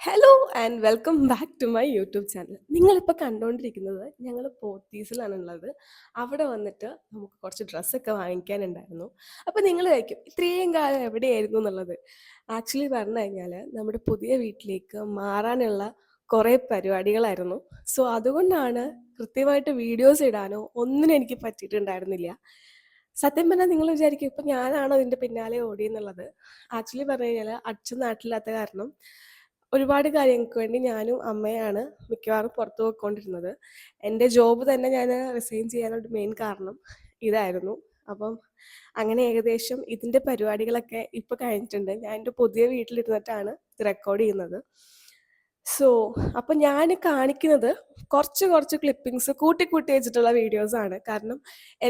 Hello and welcome back to my YouTube channel. നിങ്ങളിപ്പോൾ കണ്ടുകൊണ്ടിരിക്കുന്നത് ഞങ്ങൾ പോത്തീസിലാണുള്ളത്. അവിടെ വന്നിട്ട് നമുക്ക് കുറച്ച് ഡ്രസ്സൊക്കെ വാങ്ങിക്കാനുണ്ടായിരുന്നു. അപ്പോൾ നിങ്ങൾ കഴിക്കും ഇത്രയും കാലം എവിടെയായിരുന്നു എന്നുള്ളത്. ആക്ച്വലി പറഞ്ഞു കഴിഞ്ഞാൽ നമ്മുടെ പുതിയ വീട്ടിലേക്ക് മാറാനുള്ള കുറേ പരിപാടികളായിരുന്നു. സോ അതുകൊണ്ടാണ് കൃത്യമായിട്ട് വീഡിയോസ് ഇടാനോ ഒന്നിനും എനിക്ക് പറ്റിയിട്ടുണ്ടായിരുന്നില്ല. സത്യം പറഞ്ഞാൽ നിങ്ങൾ വിചാരിക്കും ഇപ്പം ഞാനാണോ ഇതിൻ്റെ പിന്നാലെ ഓടിയെന്നുള്ളത്. ആക്ച്വലി പറഞ്ഞു കഴിഞ്ഞാൽ അച്ഛൻ നാട്ടിലില്ലാത്ത കാരണം ഒരുപാട് കാര്യങ്ങൾക്ക് വേണ്ടി ഞാനും അമ്മയാണ് മിക്കവാറും പുറത്ത് പോയിക്കൊണ്ടിരുന്നത്. എൻ്റെ ജോബ് തന്നെ ഞാൻ റിസൈൻ ചെയ്യാനുള്ള മെയിൻ കാരണം ഇതായിരുന്നു. അപ്പം അങ്ങനെ ഏകദേശം ഇതിൻ്റെ പരിപാടികളൊക്കെ ഇപ്പോൾ കഴിഞ്ഞിട്ടുണ്ട്. ഞാൻ എൻ്റെ പുതിയ വീട്ടിലിരുന്നിട്ടാണ് ഇത് റെക്കോർഡ് ചെയ്യുന്നത്. സോ അപ്പം ഞാൻ കാണിക്കുന്നത് കുറച്ച് കുറച്ച് ക്ലിപ്പിങ്സ് കൂട്ടി കൂട്ടി വെച്ചിട്ടുള്ള വീഡിയോസാണ്. കാരണം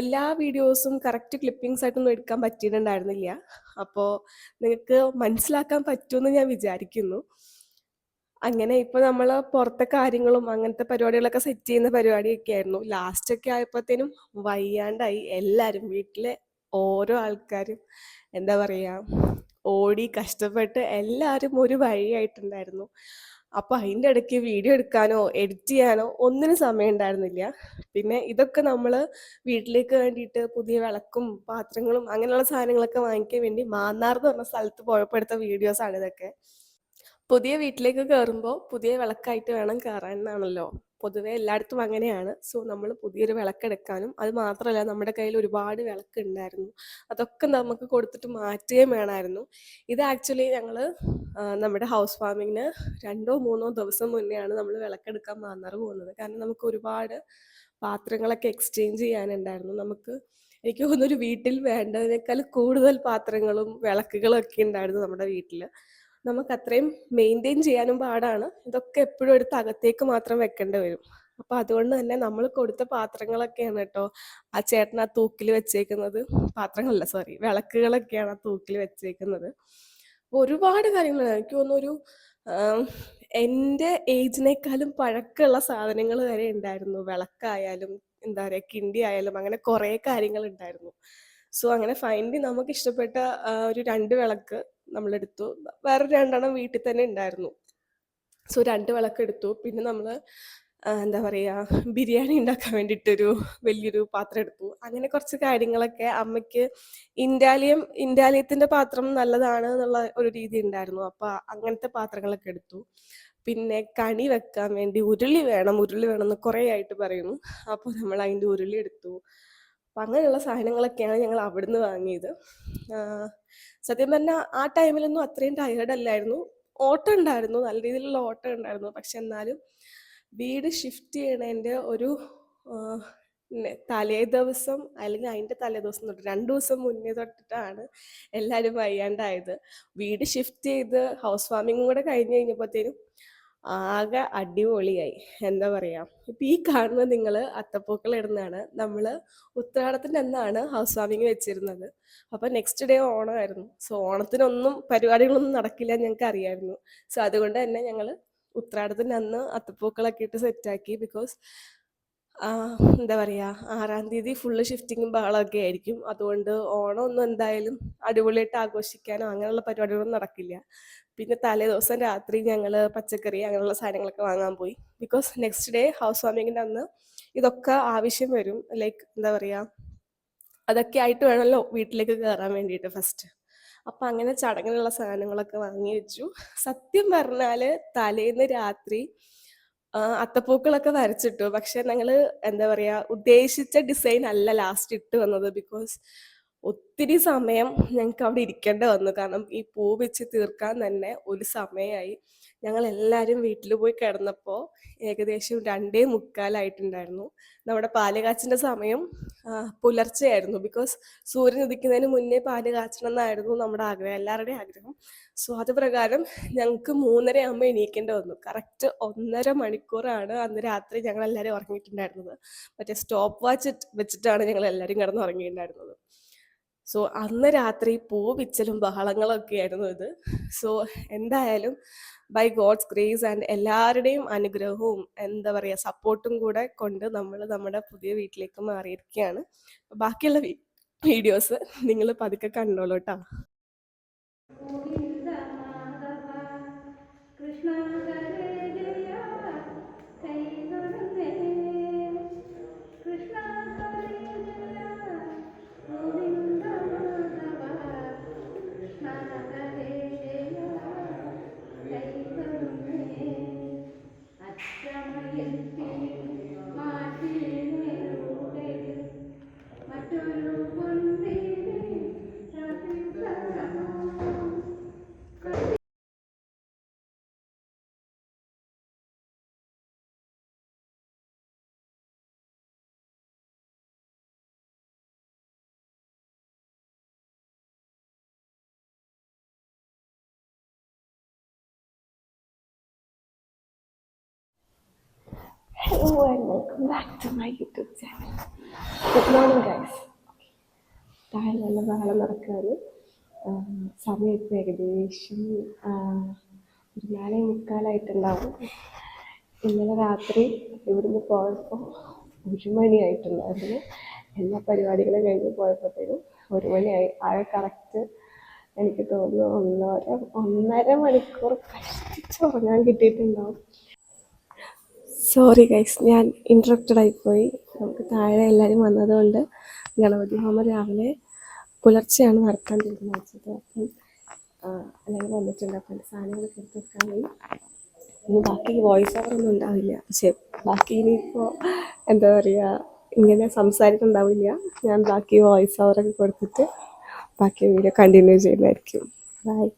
എല്ലാ വീഡിയോസും കറക്റ്റ് ക്ലിപ്പിങ്സ് ആയിട്ടൊന്നും എടുക്കാൻ പറ്റിയിട്ടുണ്ടായിരുന്നില്ല. അപ്പോൾ നിങ്ങൾക്ക് മനസ്സിലാക്കാൻ പറ്റുമെന്ന് ഞാൻ വിചാരിക്കുന്നു. അങ്ങനെ ഇപ്പൊ നമ്മള് പുറത്തെ കാര്യങ്ങളും അങ്ങനത്തെ പരിപാടികളൊക്കെ സെറ്റ് ചെയ്യുന്ന പരിപാടിയൊക്കെ ആയിരുന്നു. ലാസ്റ്റ് ഒക്കെ ആയപ്പോഴത്തേനും വയ്യാണ്ടായി. എല്ലാരും വീട്ടിലെ ഓരോ ആൾക്കാരും എന്താ പറയാ ഓടി കഷ്ടപ്പെട്ട് എല്ലാരും ഒരു വഴിയായിട്ടുണ്ടായിരുന്നു. അപ്പൊ അതിന്റെ ഇടയ്ക്ക് വീഡിയോ എടുക്കാനോ എഡിറ്റ് ചെയ്യാനോ ഒന്നിനും സമയം ഉണ്ടായിരുന്നില്ല. പിന്നെ ഇതൊക്കെ നമ്മള് വീട്ടിലേക്ക് വേണ്ടിയിട്ട് പുതിയ വിളക്കും പാത്രങ്ങളും അങ്ങനെയുള്ള സാധനങ്ങളൊക്കെ വാങ്ങിക്കാൻ വേണ്ടി മാന്നാർ എന്ന് പറഞ്ഞ സ്ഥലത്ത് പോയപ്പോ എടുത്ത വീഡിയോസ് ആണ് ഇതൊക്കെ. പുതിയ വീട്ടിലേക്ക് കയറുമ്പോൾ പുതിയ വിളക്കായിട്ട് വേണം കയറാൻ എന്നാണല്ലോ പൊതുവെ എല്ലായിടത്തും അങ്ങനെയാണ്. സോ നമ്മൾ പുതിയൊരു വിളക്കെടുക്കാനും അത് മാത്രമല്ല നമ്മുടെ കയ്യിൽ ഒരുപാട് വിളക്ക് ഉണ്ടായിരുന്നു. അതൊക്കെ നമുക്ക് കൊടുത്തിട്ട് മാറ്റുകയും വേണമായിരുന്നു. ഇത് ആക്ച്വലി ഞങ്ങൾ നമ്മുടെ ഹൗസ് വാമിങ്ങിന് 2-3 ദിവസം മുന്നെയാണ് നമ്മൾ വിളക്കെടുക്കാൻ മാന്നാറ് പോകുന്നത്. കാരണം നമുക്ക് ഒരുപാട് പാത്രങ്ങളൊക്കെ എക്സ്ചേഞ്ച് ചെയ്യാനുണ്ടായിരുന്നു. എനിക്ക് തോന്നുന്നു ഒരു വീട്ടിൽ വേണ്ടതിനേക്കാൾ കൂടുതൽ പാത്രങ്ങളും വിളക്കുകളും ഒക്കെ ഉണ്ടായിരുന്നു നമ്മുടെ വീട്ടിൽ. നമുക്ക് അത്രയും മെയിൻറ്റെയിൻ ചെയ്യാനും പാടാണ്. ഇതൊക്കെ എപ്പോഴും എടുത്ത് അകത്തേക്ക് മാത്രം വെക്കേണ്ടി വരും. അപ്പൊ അതുകൊണ്ട് തന്നെ നമ്മൾ കൊടുത്ത പാത്രങ്ങളൊക്കെയാണ് കേട്ടോ ആ ചേട്ടൻ ആ തൂക്കിൽ വെച്ചേക്കുന്നത്. പാത്രങ്ങളല്ല, സോറി, വിളക്കുകളൊക്കെയാണ് ആ തൂക്കിൽ വെച്ചേക്കുന്നത്. അപ്പൊ ഒരുപാട് കാര്യങ്ങൾ എനിക്ക് തോന്നുന്നു ആം, എൻ്റെ ഏജിനേക്കാളും പഴക്കമുള്ള സാധനങ്ങൾ വരെ ഉണ്ടായിരുന്നു. വിളക്കായാലും എന്താ പറയാ കിണ്ടി ആയാലും അങ്ങനെ കുറേ കാര്യങ്ങൾ ഉണ്ടായിരുന്നു. സോ അങ്ങനെ ഫൈനലി നമുക്ക് ഇഷ്ടപ്പെട്ട ഒരു 2 വിളക്ക് നമ്മളെടുത്തു. വേറെ 2 വീട്ടിൽ തന്നെ ഉണ്ടായിരുന്നു. സോ 2 വിളക്കെടുത്തു. പിന്നെ നമ്മള് എന്താ പറയാ ബിരിയാണി ഉണ്ടാക്കാൻ വേണ്ടിയിട്ടൊരു വലിയൊരു പാത്രം എടുത്തു. അങ്ങനെ കുറച്ച് കാര്യങ്ങളൊക്കെ അമ്മയ്ക്ക് ഇന്റാലിയത്തിന്റെ പാത്രം നല്ലതാണ് എന്നുള്ള ഒരു രീതി ഉണ്ടായിരുന്നു. അപ്പൊ അങ്ങനത്തെ പാത്രങ്ങളൊക്കെ എടുത്തു. പിന്നെ കണി വെക്കാൻ വേണ്ടി ഉരുളി വേണം എന്ന് കുറേ ആയിട്ട് പറയുന്നു. അപ്പൊ നമ്മൾ അതിന്റെ ഉരുളി എടുത്തു. അപ്പൊ അങ്ങനെയുള്ള സാധനങ്ങളൊക്കെയാണ് ഞങ്ങൾ അവിടുന്ന് വാങ്ങിയത്. സത്യം പറഞ്ഞാൽ ആ ടൈമിലൊന്നും അത്രയും ടയേർഡ് അല്ലായിരുന്നു. ഓട്ടം ഉണ്ടായിരുന്നു, നല്ല രീതിയിലുള്ള ഓട്ടം ഉണ്ടായിരുന്നു. പക്ഷെ എന്നാലും വീട് ഷിഫ്റ്റ് ചെയ്യണതിൻ്റെ ഒരു തലേ ദിവസം അല്ലെങ്കിൽ അതിൻ്റെ തലേ ദിവസം തൊട്ട് 2 ദിവസം മുന്നേ തൊട്ടിട്ടാണ് എല്ലാവരും വയ്യാണ്ടായത്. വീട് ഷിഫ്റ്റ് ചെയ്ത് ഹൗസ് വാമിങ്ങും കൂടെ കഴിഞ്ഞ് കഴിഞ്ഞപ്പോഴത്തേനും ആകെ അടിപൊളിയായി. എന്താ പറയാ ഇപ്പൊ ഈ കാണുന്നത് നിങ്ങൾ അത്തപ്പൂക്കളം ഇടുന്നതാണ്. നമ്മള് ഉത്രാടത്തിന്റെ അന്നാണ് ഹൗസ് വാമിങ് വെച്ചിരുന്നത്. അപ്പൊ നെക്സ്റ്റ് ഡേ ഓണമായിരുന്നു. സോ ഓണത്തിനൊന്നും പരിപാടികളൊന്നും നടക്കില്ല ഞങ്ങൾക്ക് അറിയായിരുന്നു. സോ അതുകൊണ്ട് തന്നെ ഞങ്ങള് ഉത്രാടത്തിന്റെ അന്ന് അത്തപ്പൂക്കളൊക്കെ ഇട്ട് സെറ്റാക്കി. ബിക്കോസ് എന്താ പറയാ 6-ാം തീയതി ഫുള്ള് ഷിഫ്റ്റിങ്ങും ബഹളമൊക്കെ ആയിരിക്കും. അതുകൊണ്ട് ഓണം ഒന്നും എന്തായാലും അടിപൊളിയായിട്ട് ആഘോഷിക്കാനോ അങ്ങനെയുള്ള പരിപാടികളൊന്നും നടക്കില്ല. പിന്നെ തലേ ദിവസം രാത്രി ഞങ്ങൾ പച്ചക്കറി അങ്ങനെയുള്ള സാധനങ്ങളൊക്കെ വാങ്ങാൻ പോയി. ബിക്കോസ് നെക്സ്റ്റ് ഡേ ഹൗസ് വാമിങ്ങിന്റെ അന്ന് ഇതൊക്കെ ആവശ്യം വരും. ലൈക്ക് എന്താ പറയാ അതൊക്കെ ആയിട്ട് വേണമല്ലോ വീട്ടിലേക്ക് കയറാൻ വേണ്ടിയിട്ട് ഫസ്റ്റ്. അപ്പൊ അങ്ങനെ ചടങ്ങിനുള്ള സാധനങ്ങളൊക്കെ വാങ്ങി വെച്ചു. സത്യം പറഞ്ഞാല് തലേന്ന് രാത്രി അത്തപ്പൂക്കളൊക്കെ വരച്ചിട്ടു. പക്ഷെ ഞങ്ങള് എന്താ പറയാ ഉദ്ദേശിച്ച ഡിസൈൻ അല്ല ലാസ്റ്റ് ഇട്ട് വന്നത്. ബിക്കോസ് ഒത്തിരി സമയം ഞങ്ങൾക്ക് അവിടെ ഇരിക്കേണ്ടി വന്നു. കാരണം ഈ പൂ വെച്ച് തീർക്കാൻ തന്നെ ഒരു സമയമായി. ഞങ്ങൾ എല്ലാവരും വീട്ടിൽ പോയി കിടന്നപ്പോൾ ഏകദേശം 2:45 നമ്മുടെ പാലുകാച്ചിന്റെ സമയം പുലർച്ചെയായിരുന്നു. ബിക്കോസ് സൂര്യൻ ഉദിക്കുന്നതിന് മുന്നേ പാല് കാച്ചണം എന്നായിരുന്നു നമ്മുടെ ആഗ്രഹം, എല്ലാവരുടെയും ആഗ്രഹം. സോ അത് പ്രകാരം ഞങ്ങൾക്ക് 3:30 എണീക്കേണ്ടി വന്നു. കറക്റ്റ് 1.5 മണിക്കൂറാണ് അന്ന് രാത്രി ഞങ്ങൾ എല്ലാവരും ഉറങ്ങിയിട്ടുണ്ടായിരുന്നത്. മറ്റേ സ്റ്റോപ്പ് വാച്ച് വെച്ചിട്ടാണ് ഞങ്ങൾ എല്ലാവരും കിടന്ന് ഉറങ്ങിയിട്ടുണ്ടായിരുന്നത്. സോ അന്ന് രാത്രി പൂ പിച്ചലും ബഹളങ്ങളും ഒക്കെ ആയിരുന്നു ഇത്. സോ എന്തായാലും ബൈ ഗോഡ്സ് ഗ്രേസ് ആൻഡ് എല്ലാവരുടെയും അനുഗ്രഹവും എന്താ പറയുക സപ്പോർട്ടും കൂടെ കൊണ്ട് നമ്മൾ നമ്മുടെ പുതിയ വീട്ടിലേക്ക് മാറിയിരിക്കുകയാണ്. ബാക്കിയുള്ള വീഡിയോസ് നിങ്ങൾ പതുക്കെ കണ്ടോളൂ കേട്ടോ. Govinda Madhava Krishna Hello and welcome back to my YouTube channel. Good morning, guys. താഴെ നല്ല ബഹളം നടക്കുകയാണ്. സമയം ഇപ്പോൾ ഏകദേശം ഒരു 4:45 ഇന്നലെ രാത്രി ഇവിടുന്ന് പോയപ്പോൾ 1 മണിയായിട്ടുണ്ടായിരുന്നു. എല്ലാ പരിപാടികളും കഴിഞ്ഞ് പോയപ്പോഴത്തേനും 1 മണിയായി. ആകെ കറക്റ്റ് എനിക്ക് തോന്നുന്നു 1.5 മണിക്കൂർ കഷ്ടിച്ച് ഉറങ്ങാൻ കിട്ടിയിട്ടുണ്ടാവും. സോറി ഗൈസ്, ഞാൻ ഇൻട്രപ്റ്റഡ് ആയിപ്പോയി. നമുക്ക് താഴെ എല്ലാവരും വന്നതുകൊണ്ട് ഗണപതി ഹോമം രാവിലെ പുലർച്ചെയാണ് നടത്താൻ തീരുമാനിച്ചത്. അപ്പം എല്ലാവരും വന്നിട്ടുണ്ട്. അപ്പം എൻ്റെ സാധനങ്ങളൊക്കെ എടുത്ത് വെക്കാൻ പോയി. ഇനി ബാക്കി വോയിസ് ഓവറൊന്നും ഉണ്ടാവില്ല. പക്ഷേ ബാക്കി ഇനിയിപ്പോൾ എന്താ പറയുക, ഇങ്ങനെ സംസാരിക്കുന്നുണ്ടാവില്ല. ഞാൻ ബാക്കി വോയിസ് ഓവറൊക്കെ കൊടുത്തിട്ട് ബാക്കി വീഡിയോ കണ്ടിന്യൂ ചെയ്യുന്നതായിരിക്കും. ബൈ.